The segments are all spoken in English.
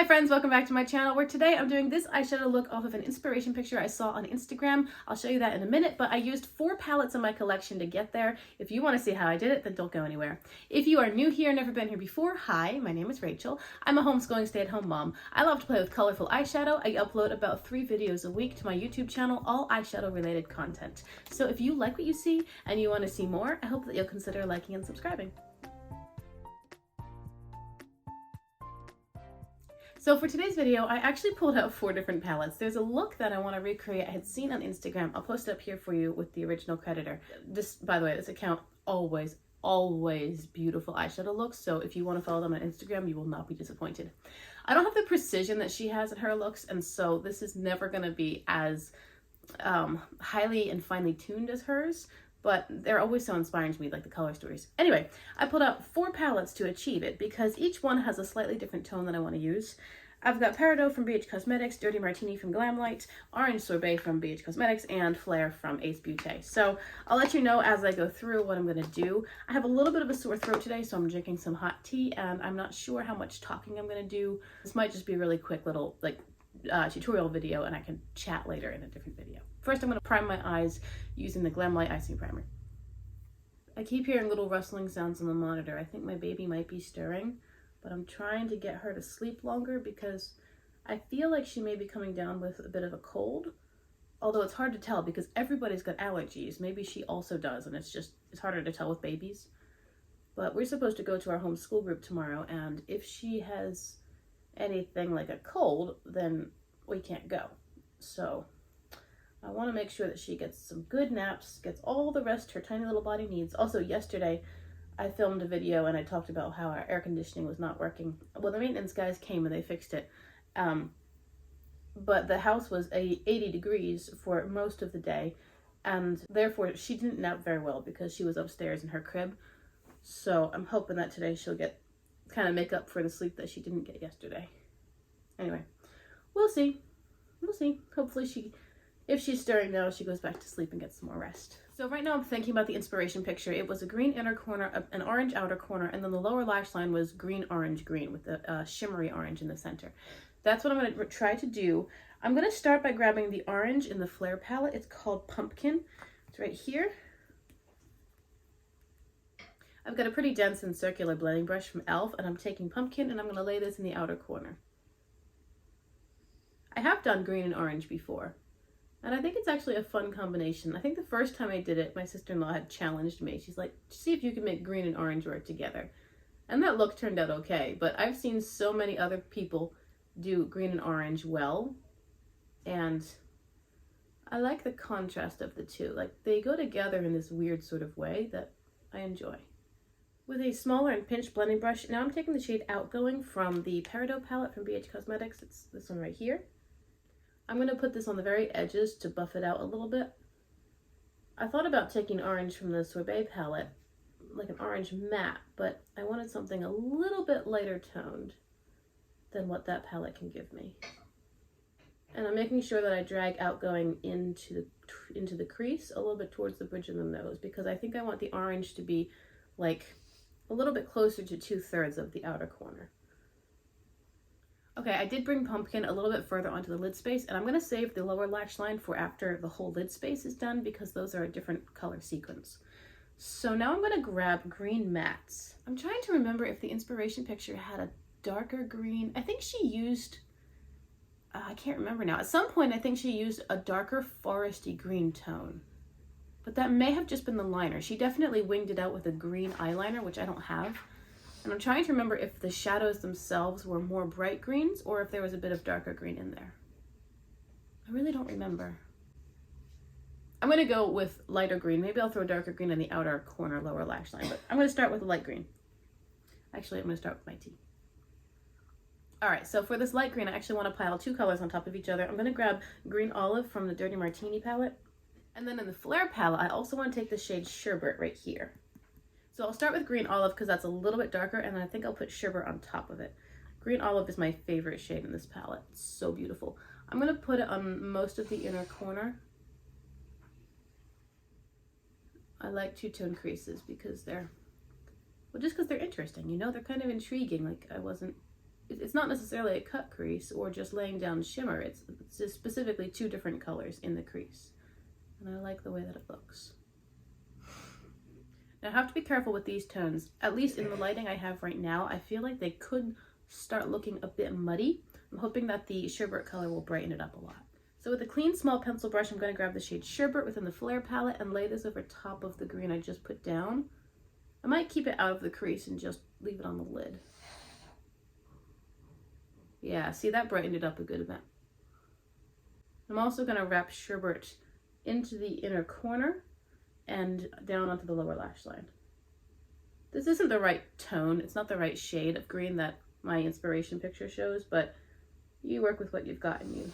Hi friends, welcome back to my channel where today I'm doing this eyeshadow look off of an inspiration picture I saw on Instagram. I'll show you that in a minute, but I used 4 palettes in my collection to get there. If you want to see how I did it, then don't go anywhere. If you are new here, never been here before, hi, my name is Rachel. I'm a homeschooling stay-at-home mom. I love to play with colorful eyeshadow. I upload about 3 videos a week to my YouTube channel, all eyeshadow related content. So if you like what you see and you want to see more, I hope that you'll consider liking and subscribing. So for today's video, I actually pulled out 4 different palettes. There's a look that I want to recreate I had seen on Instagram. I'll post it up here for you with the original creditor. This, by the way, this account always beautiful eyeshadow looks. So if you want to follow them on Instagram, you will not be disappointed. I don't have the precision that she has in her looks, and so this is never going to be as highly and finely tuned as hers. But they're always so inspiring to me, like the color stories. Anyway, I pulled out 4 palettes to achieve it because each one has a slightly different tone that I want to use. I've got Peridot from BH Cosmetics, Dirty Martini from Glamlight, Orange Sorbet from BH Cosmetics, and Flare from Ace Beauté. So I'll let you know as I go through what I'm going to do. I have a little bit of a sore throat today, so I'm drinking some hot tea, and I'm not sure how much talking I'm going to do. This might just be a really quick little, tutorial video, and I can chat later in a different video. First, I'm going to prime my eyes using the Glamlight Icing Primer. I keep hearing little rustling sounds on the monitor. I think my baby might be stirring, but I'm trying to get her to sleep longer because I feel like she may be coming down with a bit of a cold, although it's hard to tell because everybody's got allergies. Maybe she also does, and it's harder to tell with babies. But we're supposed to go to our home school group tomorrow, and if she has anything like a cold, then we can't go. So I want to make sure that she gets some good naps, gets all the rest her tiny little body needs. Also, yesterday I filmed a video and I talked about how our air conditioning was not working. Well, the maintenance guys came and they fixed it. But the house was 80 degrees for most of the day, and therefore she didn't nap very well because she was upstairs in her crib. So I'm hoping that today she'll kind of make up for the sleep that she didn't get yesterday. Anyway, we'll see. We'll see. Hopefully if she's stirring now, she goes back to sleep and gets some more rest. So right now I'm thinking about the inspiration picture. It was a green inner corner, an orange outer corner, and then the lower lash line was green with a shimmery orange in the center. That's what I'm going to try to do. I'm going to start by grabbing the orange in the Flare palette. It's called Pumpkin. It's right here. I've got a pretty dense and circular blending brush from e.l.f. and I'm taking Pumpkin and I'm going to lay this in the outer corner. I have done green and orange before, and I think it's actually a fun combination. I think the first time I did it, my sister-in-law had challenged me. She's like, see if you can make green and orange work together. And that look turned out okay, but I've seen so many other people do green and orange well, and I like the contrast of the two. Like, they go together in this weird sort of way that I enjoy. With a smaller and pinched blending brush, now I'm taking the shade Outgoing from the Peridot palette from BH Cosmetics. It's this one right here. I'm going to put this on the very edges to buff it out a little bit. I thought about taking orange from the Sorbet palette, like an orange matte, but I wanted something a little bit lighter toned than what that palette can give me. And I'm making sure that I drag Outgoing into the crease a little bit towards the bridge of the nose, because I think I want the orange to be like a little bit closer to 2/3 of the outer corner. Okay, I did bring Pumpkin a little bit further onto the lid space, and I'm going to save the lower lash line for after the whole lid space is done because those are a different color sequence. So now I'm going to grab green mattes. I'm trying to remember if the inspiration picture had a darker green. I think she used, I can't remember now. At some point, I think she used a darker foresty green tone, but that may have just been the liner. She definitely winged it out with a green eyeliner, which I don't have. And I'm trying to remember if the shadows themselves were more bright greens or if there was a bit of darker green in there. I really don't remember. I'm going to go with lighter green. Maybe I'll throw darker green in the outer corner lower lash line, but I'm going to start with a light green. Actually, I'm going to start with my tea. All right, so for this light green, I actually want to pile 2 colors on top of each other. I'm going to grab Green Olive from the Dirty Martini palette. And then in the Flare palette, I also want to take the shade Sherbet right here. So I'll start with Green Olive because that's a little bit darker, and then I think I'll put Sherbet on top of it. Green Olive is my favorite shade in this palette. It's so beautiful. I'm going to put it on most of the inner corner. I like two-tone creases because just because they're interesting, you know? They're kind of intriguing. Like, I wasn't it's not necessarily a cut crease or just laying down shimmer. It's just specifically 2 different colors in the crease. And I like the way that it looks. Now I have to be careful with these tones. At least in the lighting I have right now, I feel like they could start looking a bit muddy. I'm hoping that the sherbet color will brighten it up a lot. So with a clean small pencil brush, I'm going to grab the shade Sherbet within the Flare palette and lay this over top of the green I just put down. I might keep it out of the crease and just leave it on the lid. Yeah, see, that brightened it up a good amount. I'm also going to wrap Sherbet into the inner corner and down onto the lower lash line. This isn't the right tone. It's not the right shade of green that my inspiration picture shows, but you work with what you've got and you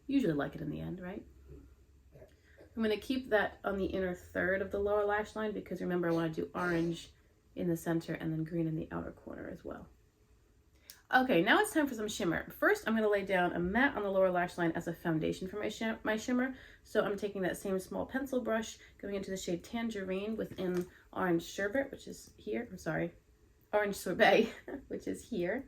usually like it in the end, right? I'm going to keep that on the inner third of the lower lash line because remember I want to do orange in the center and then green in the outer corner as well. Okay, now it's time for some shimmer. First, I'm going to lay down a matte on the lower lash line as a foundation for my shimmer. So I'm taking that same small pencil brush, going into the shade Tangerine within Orange Sherbet, which is here. I'm sorry, Orange Sorbet, which is here.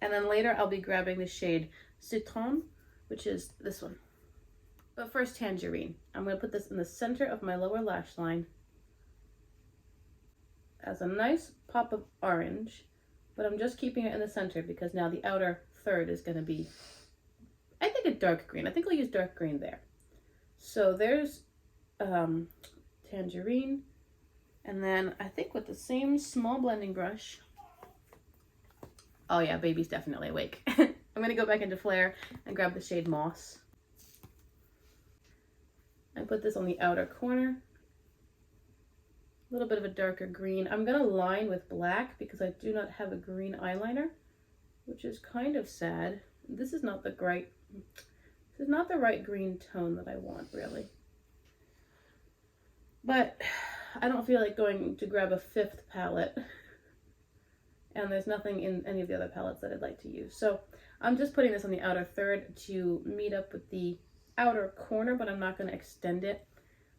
And then later I'll be grabbing the shade Citron, which is this one. But first, Tangerine. I'm going to put this in the center of my lower lash line as a nice pop of orange. But I'm just keeping it in the center because now the outer third is going to be, I think, a dark green. I think I'll use dark green there. So there's Tangerine. And then I think with the same small blending brush, oh yeah, baby's definitely awake. I'm going to go back into Flare and grab the shade Moss. And put this on the outer corner. A little bit of a darker green. I'm going to line with black because I do not have a green eyeliner, which is kind of sad. This is not the right green tone that I want, really. But I don't feel like going to grab a 5th palette, and there's nothing in any of the other palettes that I'd like to use. So I'm just putting this on the outer third to meet up with the outer corner, but I'm not going to extend it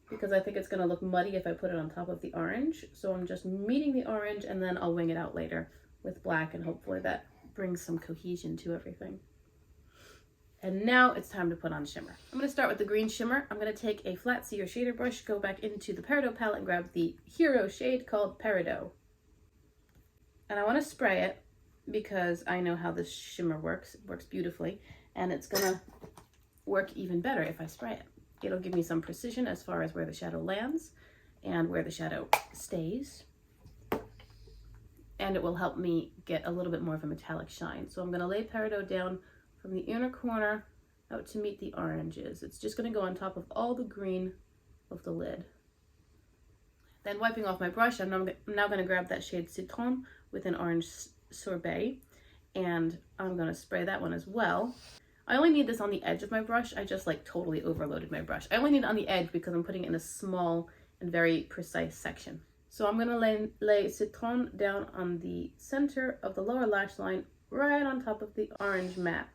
because I think it's going to look muddy if I put it on top of the orange. So I'm just meeting the orange and then I'll wing it out later with black, and hopefully that brings some cohesion to everything. And now it's time to put on shimmer. I'm going to start with the green shimmer. I'm going to take a flat seer shader brush, go back into the Peridot palette and grab the hero shade called Peridot. And I want to spray it because I know how this shimmer works. It works beautifully, and it's going to work even better if I spray it. It'll give me some precision as far as where the shadow lands and where the shadow stays. And it will help me get a little bit more of a metallic shine. So I'm going to lay Peridot down from the inner corner out to meet the oranges. It's just going to go on top of all the green of the lid. Then wiping off my brush, I'm now going to grab that shade Citron with an Orange Sorbet, and I'm going to spray that one as well. I only need this on the edge of my brush. I just like totally overloaded my brush. I only need it on the edge because I'm putting it in a small and very precise section. So I'm going to lay Citron down on the center of the lower lash line, right on top of the orange matte.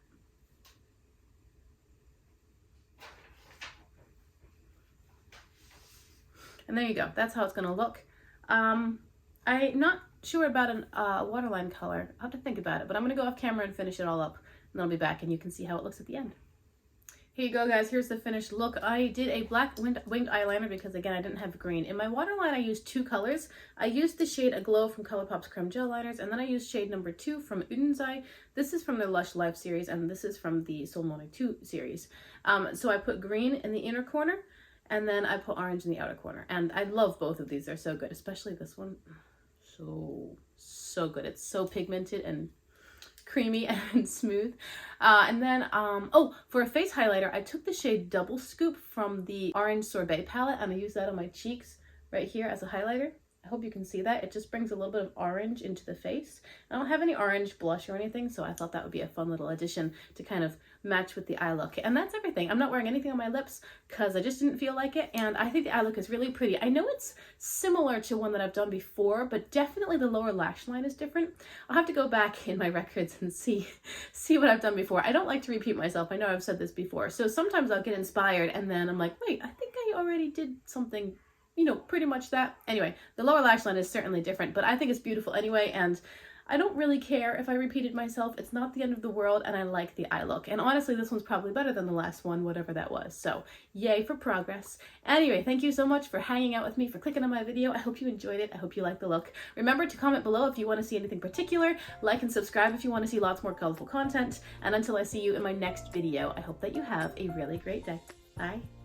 And there you go. That's how it's going to look. I'm not sure about a waterline color. I'll have to think about it, but I'm going to go off camera and finish it all up. And then I'll be back and you can see how it looks at the end. Here you go, guys. Here's the finished look. I did a black winged eyeliner because, again, I didn't have green. In my waterline, I used 2 colors. I used the shade Aglow from ColourPop's Creme Gel Liners, and then I used shade number 2 from Udenzai. This is from the Lush Life series, and this is from the Soul Morning 2 series. So I put green in the inner corner, and then I put orange in the outer corner. And I love both of these. They're so good, especially this one. So good. It's so pigmented and creamy and smooth. And then, for a face highlighter, I took the shade Double Scoop from the Orange Sorbet palette, and I used that on my cheeks right here as a highlighter. I hope you can see that. It just brings a little bit of orange into the face. I don't have any orange blush or anything, so I thought that would be a fun little addition to kind of match with the eye look. And that's everything. I'm not wearing anything on my lips because I just didn't feel like it, and I think the eye look is really pretty. I know it's similar to one that I've done before, but definitely the lower lash line is different. I'll have to go back in my records and see what I've done before. I don't like to repeat myself. I know I've said this before. So sometimes I'll get inspired and then I'm like, wait, I think I already did something, you know, pretty much that. Anyway, the lower lash line is certainly different, but I think it's beautiful anyway, and I don't really care if I repeated myself. It's not the end of the world, and I like the eye look. And honestly, this one's probably better than the last one, whatever that was. So yay for progress. Anyway, thank you so much for hanging out with me, for clicking on my video. I hope you enjoyed it. I hope you liked the look. Remember to comment below if you want to see anything particular, like and subscribe if you want to see lots more colorful content. And until I see you in my next video, I hope that you have a really great day. Bye.